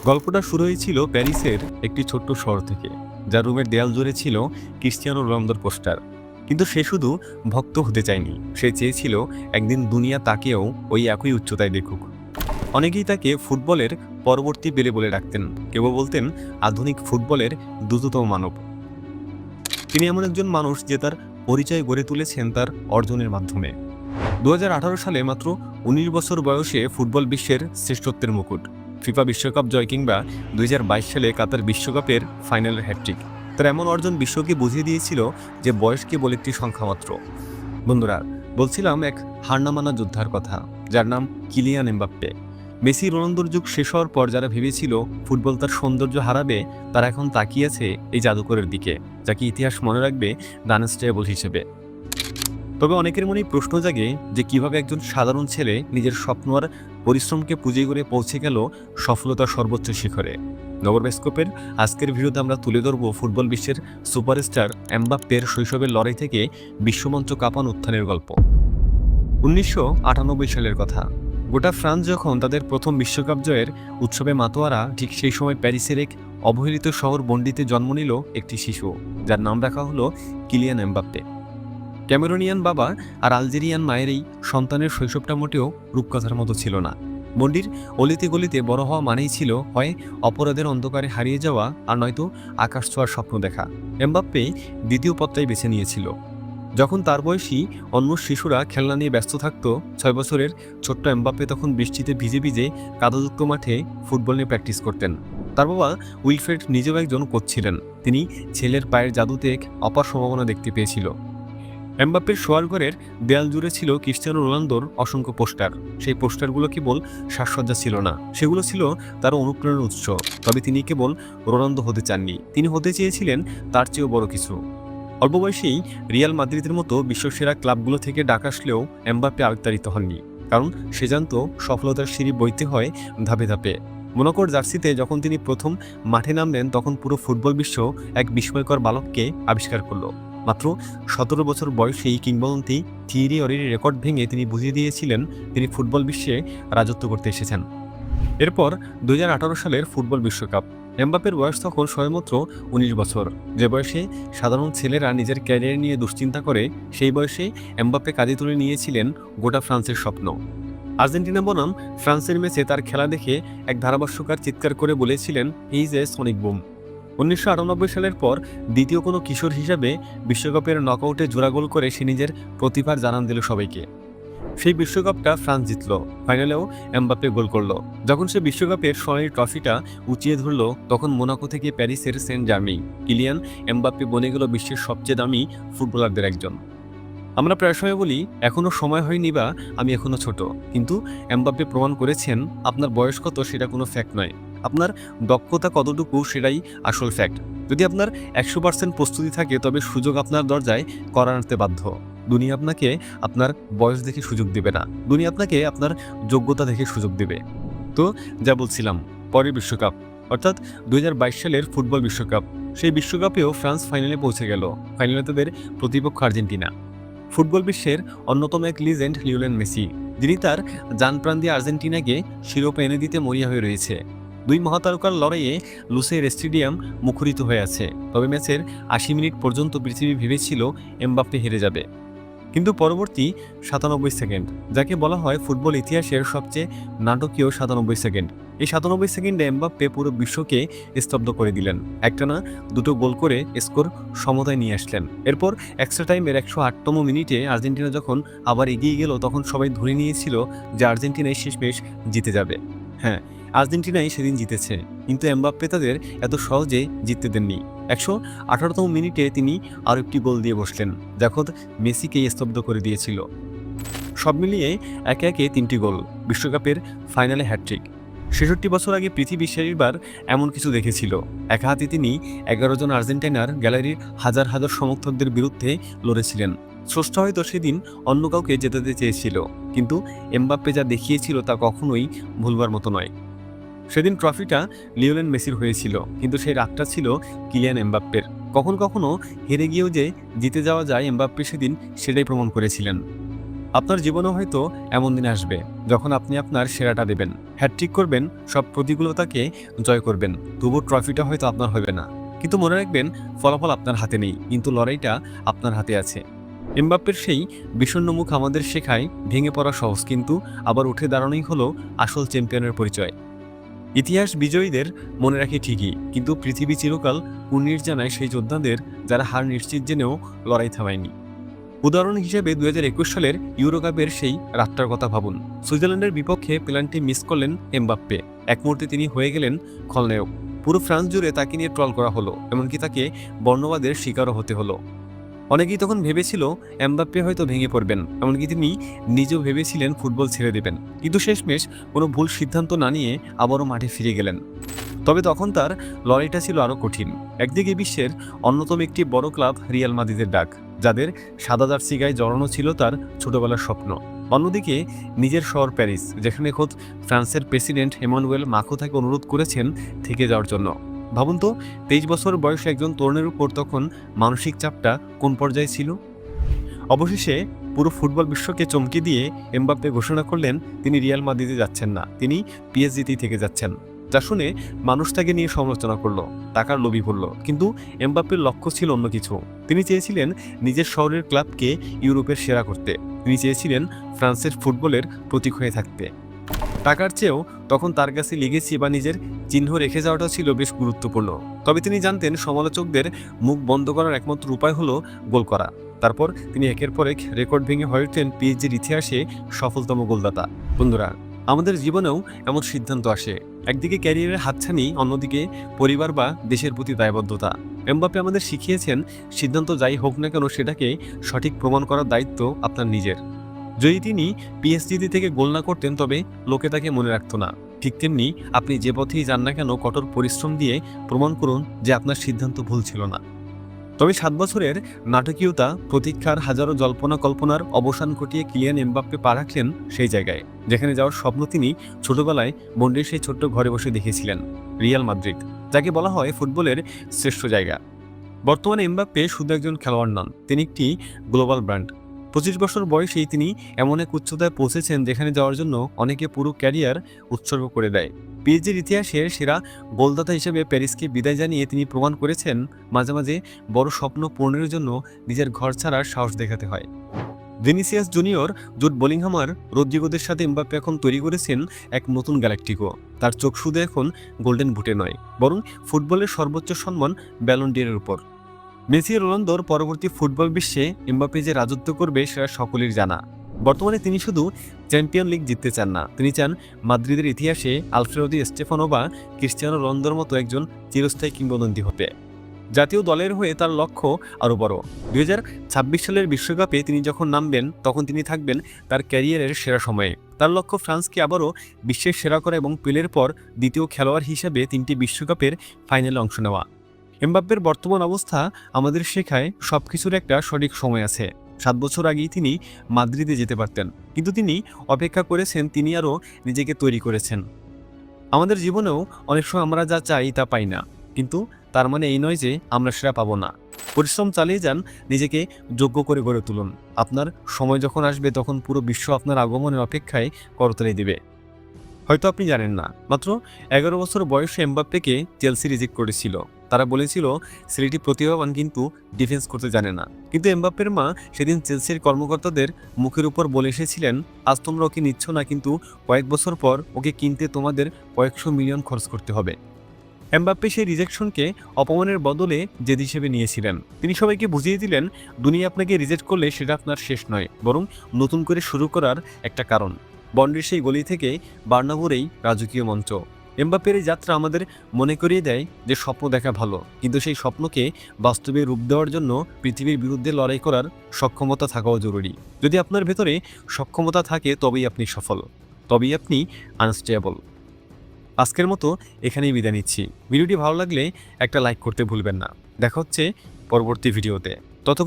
গল্পটা শুরু হয়েছিল প্যারিসের একটি ছোট্ট শহর থেকে, যার রুমের দেয়াল জুড়ে ছিল ক্রিস্টিয়ানো রোনালদোর পোস্টার। কিন্তু সে শুধু ভক্ত হতে চায়নি, সে চেয়েছিল একদিন দুনিয়া তাকেও ওই একই উচ্চতায় দেখুক। অনেকেই তাকে ফুটবলের পরবর্তী পেলে বলে ডাকতেন, কেউ বলতেন আধুনিক ফুটবলের দ্রুততম মানব। তিনি এমন একজন মানুষ যে তার পরিচয় গড়ে তুলেছেন তার অর্জনের মাধ্যমে। 2018 সালে মাত্র 19 বছর বয়সে ফুটবল বিশ্বের শ্রেষ্ঠত্বের মুকুট, ফিফা বিশ্বকাপ জয় কিংবা 2022 সালে কাতার বিশ্বকাপের ফাইনালের হ্যাটট্রিক। তার এমন অর্জন বিশ্বকে বুঝিয়ে দিয়েছিল যে বয়স কেবল একটি সংখ্যা মাত্র। বন্ধুরা, বলছিলাম এক হার না মানা যোদ্ধার কথা, যার নাম কিলিয়ান এমবাপ্পে। মেসি রোনালদোর যুগ শেষ হওয়ার পর যারা ভেবেছিল ফুটবল তার সৌন্দর্য হারাবে, তারা এখন তাকিয়ে আছে এই জাদুকরের দিকে, যাকে ইতিহাস মনে রাখবে ডানস্টেবল হিসেবে। তবে অনেকের মনেই প্রশ্ন জাগে যে কিভাবে একজন সাধারণ ছেলে নিজের স্বপ্ন আর পরিশ্রমকে পুঁজি করে পৌঁছে গেল সফলতার সর্বোচ্চ শিখরে। নবরবেস্কোপের আজকের ভিডিওতে আমরা তুলে ধরব ফুটবল বিশ্বের সুপারস্টার এমবাপ্পের শৈশবের লড়াই থেকে বিশ্বমঞ্চ কাঁপান উত্থানের গল্প। 1998 সালের কথা। গোটা ফ্রান্স যখন তাদের প্রথম বিশ্বকাপ জয়ের উৎসবে মাতোয়ারা, ঠিক সেই সময় প্যারিসের এক অবহেলিত শহর বন্ডিতে জন্ম নিল একটি শিশু, যার নাম রাখা হলো কিলিয়ান এমবাপ্পে। ক্যামেরুনিয়ান বাবা আর আলজেরিয়ান মায়ের এই সন্তানের শৈশবটা মোটেও রূপকথার মতো ছিল না। বন্ডির অলিতে গলিতে বড় হওয়া মানেই ছিল হয় অপরাধের অন্ধকারে হারিয়ে যাওয়া, আর নয়তো আকাশ ছোঁয়ার স্বপ্ন দেখা। এমবাপ্পে দ্বিতীয় পথটাই বেছে নিয়েছিল। যখন তার বয়সী অন্য শিশুরা খেলনা নিয়ে ব্যস্ত থাকত, 6 বছরের ছোট্ট এমবাপ্পে তখন বৃষ্টিতে ভিজে ভিজে কাদাযুক্ত মাঠে ফুটবল নিয়ে প্র্যাকটিস করতেন। তার বাবা উইলফ্রেড নিজেও একজন কোচ ছিলেন। তিনি ছেলের পায়ের জাদুতে এক অপার সম্ভাবনা দেখতে পেয়েছিল। এমবাপ্পের শোয়ার ঘরের দেয়াল জুড়ে ছিল ক্রিস্টিয়ানো রোনালদোর অসংখ্য পোস্টার। সেই পোস্টারগুলো কেবল সাজসজ্জা ছিল না, সেগুলো ছিল তার অনুপ্রেরণার উৎস। তবে তিনি কেবল রোনালদো হতে চাননি, তিনি হতে চেয়েছিলেন তার চেয়েও বড় কিছু। অল্প বয়সেই রিয়াল মাদ্রিদের মতো বিশ্বসেরা ক্লাবগুলো থেকে ডাক আসলেও এমবাপ্পে আবেগতাড়িত হননি, কারণ সে জানত সফলতার সিঁড়ি বইতে হয় ধাপে ধাপে। মোনাকোর জার্সিতে যখন তিনি প্রথম মাঠে নামলেন, তখন পুরো ফুটবল বিশ্ব এক বিস্ময়কর বালককে আবিষ্কার করলো। মাত্র 17 বছর বয়সেই কিংবদন্তি থিয়েরি অরির রেকর্ড ভেঙে তিনি বুঝিয়ে দিয়েছিলেন তিনি ফুটবল বিশ্বে রাজত্ব করতে এসেছেন। এরপর 2018 সালের ফুটবল বিশ্বকাপ। এমবাপ্পের বয়স তখন সবেমাত্র 19 বছর। যে বয়সে সাধারণ ছেলেরা নিজের ক্যারিয়ার নিয়ে দুশ্চিন্তা করে, সেই বয়সে এমবাপ্পে কাঁধে তুলে নিয়েছিলেন গোটা ফ্রান্সের স্বপ্ন। আর্জেন্টিনা বনাম ফ্রান্সের ম্যাচে তার খেলা দেখে এক ধারাভাষ্যকার চিৎকার করে বলেছিলেন, he is a Sonic broom. 1998 সালের পর দ্বিতীয় কোনো কিশোর হিসাবে বিশ্বকাপের নকআউটে জোড়া গোল করে সে নিজের প্রতিভার জানান দিল সবাইকে। সেই বিশ্বকাপটা ফ্রান্স জিতল, ফাইনালেও এমবাপ্পে গোল করল। যখন সে বিশ্বকাপের সোনালি ট্রফিটা উঁচিয়ে ধরল, তখন মোনাকো থেকে প্যারিসের সেন্ট জার্মেই কিলিয়ান এমবাপ্পে বনে গেল বিশ্বের সবচেয়ে দামি ফুটবলারদের একজন। আমরা প্রায় সময় বলি এখনও সময় হয়নি বা আমি এখনও ছোট, কিন্তু এমবাপ্পে প্রমাণ করেছেন আপনার বয়স কত সেটা কোনো ফ্যাক্ট নয়, আপনার দক্ষতা কতটুকু সেটাই আসল ফ্যাক্ট। যদি আপনার 100% প্রস্তুতি থাকে, তবে সুযোগ আপনার দরজায় কড়া নাড়তে বাধ্য। দুনিয়া আপনাকে আপনার বয়স দেখে সুযোগ দেবে না, দুনিয়া আপনাকে আপনার যোগ্যতা দেখে সুযোগ দেবে। তো যা বলছিলাম, পরের বিশ্বকাপ অর্থাৎ 2022 সালের ফুটবল বিশ্বকাপ, সেই বিশ্বকাপেও ফ্রান্স ফাইনালে পৌঁছে গেল। ফাইনালে তাদের প্রতিপক্ষ আর্জেন্টিনা। ফুটবল বিশ্বের অন্যতম এক লিজেন্ড লিওনেল মেসি, যিনি তার জানপ্রাণ দিয়ে আর্জেন্টিনাকে শিরোপা এনে দিতে মরিয়া হয়ে রয়েছে। দুই মহাতারকার লড়াইয়ে লুসের স্টেডিয়াম মুখরিত হয়ে আছে। তবে ম্যাচের 80 মিনিট পর্যন্ত পৃথিবী ভেবেছিল এমবাপ্পে হেরে যাবে। কিন্তু পরবর্তী 97 সেকেন্ড, যাকে বলা হয় ফুটবল ইতিহাসের সবচেয়ে নাটকীয় 97 সেকেন্ড, এই 97 সেকেন্ডে এমবাপ্পে পুরো বিশ্বকে স্তব্ধ করে দিলেন। একটানা দুটো গোল করে স্কোর সমতায় নিয়ে আসলেন। এরপর এক্সট্রা টাইমের 108তম মিনিটে আর্জেন্টিনা যখন আবার এগিয়ে গেল, তখন সবাই ধরে নিয়েছিল যে আর্জেন্টিনাই শেষমেশ জিতে যাবে। হ্যাঁ, আর্জেন্টিনাই সেদিন জিতেছে, কিন্তু এমবাপ্পে তাদের এত সহজে জিততে দেননি। 118তম মিনিটে তিনি আরও একটি গোল দিয়ে বসলেন, যা খোদ মেসিকেই স্তব্ধ করে দিয়েছিল। সব মিলিয়ে একে একে 3টি গোল, বিশ্বকাপের ফাইনালে হ্যাটট্রিক। 66 বছর আগে পৃথিবী শেষবার এমন কিছু দেখেছিল। এক হাতে তিনি 11 জন আর্জেন্টিনার গ্যালারির হাজার হাজার সমর্থকদের বিরুদ্ধে লড়েছিলেন। স্রষ্টা হয়তো সেদিন অন্য কাউকে জেতাতে চেয়েছিল, কিন্তু এমবাপ্পে যা দেখিয়েছিল তা কখনোই ভুলবার মতো নয়। সেদিন ট্রফিটা লিওনেল মেসির হয়েছিল, কিন্তু সেই রাতটা ছিল কিলিয়ান এমবাপ্পের। কখনো কখনো হেরে গিয়েও যে জিতে যাওয়া যায়, এমবাপ্পে সেদিন সেটাই প্রমাণ করেছিলেন। আপনার জীবনেও হয়তো এমন দিন আসবে যখন আপনি আপনার সেরাটা দেবেন, হ্যাটট্রিক করবেন, সব প্রতিকূলতাকে জয় করবেন, তবু ট্রফিটা হয়তো আপনার হবে না। কিন্তু মনে রাখবেন, ফলাফল আপনার হাতে নেই, কিন্তু লড়াইটা আপনার হাতে আছে। এমবাপ্পের সেই বিষণ্ণ মুখ আমাদের শেখায় ভেঙে পড়া সহজ, কিন্তু আবার উঠে দাঁড়ানোই হলো আসল চ্যাম্পিয়নের পরিচয়। ইতিহাস বিজয়ীদের মনে রাখে ঠিকই, কিন্তু পৃথিবী চিরকাল কুর্নিশ জানায় সেই যোদ্ধাদের যারা হার নিশ্চিত জেনেও লড়াই থামায়নি। উদাহরণ হিসেবে 2021 সালের ইউরো কাপের সেই রাতটার কথা ভাবুন। সুইজারল্যান্ডের বিপক্ষে পেনাল্টি মিস করলেন এমবাপ্পে, এক মুহূর্তে তিনি হয়ে গেলেন খলনায়ক। পুরো ফ্রান্স জুড়ে তাকে নিয়ে ট্রল করা হলো, এমনকি তাকে বর্ণবাদের শিকারও হতে হলো। অনেকেই তখন ভেবেছিল এমবাপ্পে হয়তো ভেঙে পড়বেন, এমনকি তিনি নিজেও ভেবেছিলেন ফুটবল ছেড়ে দেবেন, কিন্তু শেষমেশ কোনো ভুল সিদ্ধান্ত না নিয়ে আবারও মাঠে ফিরে গেলেন। তবে তখন তার লড়াইটা ছিল আরও কঠিন। একদিকে বিশ্বের অন্যতম একটি বড় ক্লাব রিয়াল মাদ্রিদের ডাক, যাদের সাদা জার্সি গায়ে জড়ানো ছিল তার ছোটবেলার স্বপ্ন। অন্যদিকে নিজের শহর প্যারিস, যেখানে খোদ ফ্রান্সের প্রেসিডেন্ট এমানুয়েল মাখো তাকে অনুরোধ করেছেন থেকে যাওয়ার জন্য। ভাবুন তো, 23 বছর বয়সে একজন তরুণের উপর তখন মানসিক চাপটা কোন পর্যায়ে ছিল। অবশেষে পুরো ফুটবল বিশ্বকে চমকে দিয়ে এমবাপ্পে ঘোষণা করলেন তিনি রিয়াল মাদ্রিদে যাচ্ছেন না, তিনি পিএসজিতেই থেকে যাচ্ছেন। যা শুনে মানুষ তাকে নিয়ে সমালোচনা করলো, টাকার লোভী বলল, কিন্তু এমবাপ্পের লক্ষ্য ছিল অন্য কিছু। তিনি চেয়েছিলেন নিজের শহরের ক্লাবকে ইউরোপের সেরা করতে, তিনি চেয়েছিলেন ফ্রান্সের ফুটবলের প্রতীক হয়ে থাকতে। টাকার চেয়েও তখন তার কাছে লিগেসি বা নিজের চিহ্ন রেখে যাওয়াটা ছিল বেশ গুরুত্বপূর্ণ। তবে তিনি জানতেন সমালোচকদের মুখ বন্ধ করার একমাত্র উপায় হলো গোল করা। তারপর তিনি একের পর এক রেকর্ড ভেঙে হয়ে ওঠেন পিএসজির ইতিহাসে সফলতম গোলদাতা। বন্ধুরা, আমাদের জীবনেও এমন সিদ্ধান্ত আসে, একদিকে ক্যারিয়ারের হাতছানি, অন্যদিকে পরিবার বা দেশের প্রতি দায়বদ্ধতা। এমবাপ্পে আমাদের শিখিয়েছেন সিদ্ধান্ত যাই হোক না কেন সেটাকে সঠিক প্রমাণ করার দায়িত্ব আপনার নিজের। যদি তিনি পিএসজি থেকে গোল না করতেন তবে লোকে তাকে মনে রাখত না। ঠিক তেমনি আপনি যে পথেই যান না কেন, কঠোর পরিশ্রম দিয়ে প্রমাণ করুন যে আপনার সিদ্ধান্ত ভুল ছিল না। তবে 7 বছরের নাটকীয়তা, প্রতীক্ষার হাজারো জল্পনা কল্পনার অবসান ঘটিয়ে কিলিয়ান এমবাপ্পে পা রাখলেন সেই জায়গায় যেখানে যাওয়ার স্বপ্ন তিনি ছোটবেলায় বন্ডের সেই ছোট্ট ঘরে বসে দেখেছিলেন, রিয়াল মাদ্রিদ, যাকে বলা হয় ফুটবলের শ্রেষ্ঠ জায়গা। বর্তমানে এমবাপ্পে শুধু একজন খেলোয়াড় নন, তিনি একটি গ্লোবাল ব্র্যান্ড। 25 বছর বয়সেই তিনি এমন এক উচ্চতায় পৌঁছেছেন যেখানে যাওয়ার জন্য অনেকে পুরো ক্যারিয়ার উৎসর্গ করে দেয়। পিএসজির ইতিহাসের সেরা গোলদাতা হিসেবে প্যারিসকে বিদায় জানিয়ে তিনি প্রমাণ করেছেন মাঝে মাঝে বড় স্বপ্ন পূরণের জন্য নিজের ঘর ছাড়ার সাহস দেখাতে হয়। ভিনিসিয়াস জুনিয়র, জুড বেলিংহাম, রদ্রিগোদের সাথে এমবাপ্পে এখন তৈরি করেছেন এক নতুন গ্যালাক্টিকো। তার চোখ শুধু এখন গোল্ডেন বুটে নয়, বরং ফুটবলের সর্বোচ্চ সম্মান ব্যালন ডি'র উপর। মেসি, রোনালদোর পরবর্তী ফুটবল বিশ্বে এমবাপ্পে যে রাজত্ব করবে সেটা সকলের জানা। বর্তমানে তিনি শুধু চ্যাম্পিয়ন লিগ জিততে চান না, তিনি চান মাদ্রিদের ইতিহাসে আলফ্রেদো দি স্টেফানো বা ক্রিস্টিয়ানো রোনালদোর মতো একজন চিরস্থায়ী কিংবদন্তি হতে। জাতীয় দলের হয়ে তার লক্ষ্য আরও বড়। 2026 সালের বিশ্বকাপে তিনি যখন নামবেন তখন তিনি থাকবেন তার ক্যারিয়ারের সেরা সময়ে। তার লক্ষ্য ফ্রান্সকে আবারও বিশ্বের সেরা করা এবং পেলের পর দ্বিতীয় খেলোয়াড় হিসেবে 3টি বিশ্বকাপের ফাইনালে অংশ নেওয়া। এমবাপ্পের বর্তমান অবস্থা আমাদের শেখায় সবকিছুর একটা সঠিক সময় আছে। 7 বছর আগেই তিনি মাদ্রিদে যেতে পারতেন, কিন্তু তিনি অপেক্ষা করেছেন, তিনি আরও নিজেকে তৈরি করেছেন। আমাদের জীবনেও অনেক সময় আমরা যা চাই তা পাই না, কিন্তু তার মানে এই নয় যে আমরা সেটা পাবো না। পরিশ্রম চালিয়ে যান, নিজেকে যোগ্য করে গড়ে তুলুন। আপনার সময় যখন আসবে তখন পুরো বিশ্ব আপনার আগমনের অপেক্ষায় করতালি দিবে। হয়তো আপনি জানেন না, মাত্র 11 বছর বয়সে এমবাপ্পেকে চেলসি রিজেক্ট করেছিল। তারা বলেছিল ছেলেটি প্রতিভাবান কিন্তু ডিফেন্স করতে জানে না। কিন্তু এমবাপ্পের মা সেদিন চেলসির কর্মকর্তাদের মুখের উপর বলে এসেছিলেন, আজ তোমরা ওকে নিচ্ছ না, কিন্তু কয়েক বছর পর ওকে কিনতে তোমাদের কয়েকশো মিলিয়ন খরচ করতে হবে। এমবাপ্পে সেই রিজেকশনকে অপমানের বদলে জেদ হিসেবে নিয়েছিলেন। তিনি সবাইকে বুঝিয়ে দিলেন, দুনিয়া আপনাকে রিজেক্ট করলে সেটা আপনার শেষ নয়, বরং নতুন করে শুরু করার একটা কারণ। বন্ডের সেই গলি থেকে বার্নাব্যুর এই রাজকীয় মঞ্চ। এমবাপ্পের এই যাত্রা আমাদের মনে করিয়ে দেয় যে স্বপ্ন দেখা ভালো, কিন্তু সেই স্বপ্নকে বাস্তবে রূপ দেওয়ার জন্য পৃথিবীর বিরুদ্ধে লড়াই করার সক্ষমতা থাকাও জরুরি। যদি আপনার ভেতরে সক্ষমতা থাকে তবেই আপনি সফল, তবেই আপনি আনস্টেবল। আজকের মতো এখানেই বিদায় নিচ্ছি। ভিডিওটি ভালো লাগলে একটা লাইক করতে ভুলবেন না। দেখা হচ্ছে পরবর্তী ভিডিওতে। ততক্ষণ